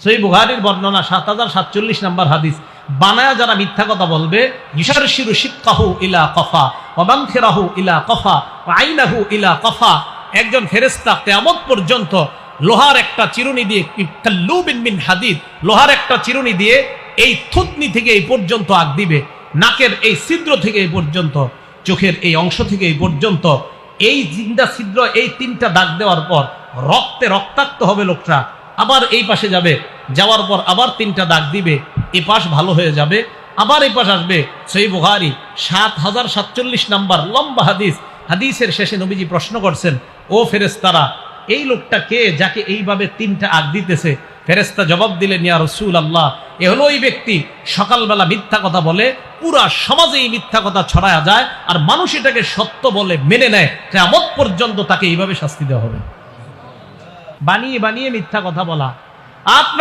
সহিহ বুখারীর বর্ণনা ৭০৪৭ নম্বর হাদিস, বানায়া যারা মিথ্যা কথা বলবে, ইউশারশিরু শিক্কাহু ইলা কফা ওয়া মানখিরাহু ইলা কফা ওয়া আইনাহু ইলা কফা, একজন ফেরেশতা কিয়ামত পর্যন্ত লোহার একটা চিরুনি দিয়ে, কাল্লুবিন মিন হাদিদ, লোহার একটা চিরুনি দিয়ে এই থুতনি থেকে এই পর্যন্ত আগ দিবে, নাকের এই ছিদ্র থেকে এই পর্যন্ত, চোখের এই অংশ থেকে এই পর্যন্ত, এই জিন্দা ছিদ্র, এই 3টা দাগ দেওয়ার পর রক্তে রক্তাক্ত হবে লোকটা, আবার এই পাশে যাবে, যাওয়ার পর আবার 3টা দাগ দিবে, এই পাশ ভালো হয়ে যাবে, আবার এই পাশ আসবে। সহিহ বুখারী ৭০৪৭ নাম্বার লম্বা হাদিস। হাদিসের শেষে নবীজি প্রশ্ন করছেন, ও ফেরেশতারা, এই লোকটা কে যাকে এইভাবে 3টা আগ দিতেছে? ফেরেশতা জবাব দিলেন, ইয়া রাসূলুল্লাহ, এ হলো ওই ব্যক্তি সকালবেলা মিথ্যা কথা বলে, পুরা সমাজে এই মিথ্যা কথা ছড়ায়া যায়, আর মানুষ এটাকে সত্য বলে মেনে নেয়, কিয়ামত পর্যন্ত তাকে এইভাবে শাস্তি দেওয়া হবে। বানিয়ে বানিয়ে মিথ্যা কথা বলা। আপনার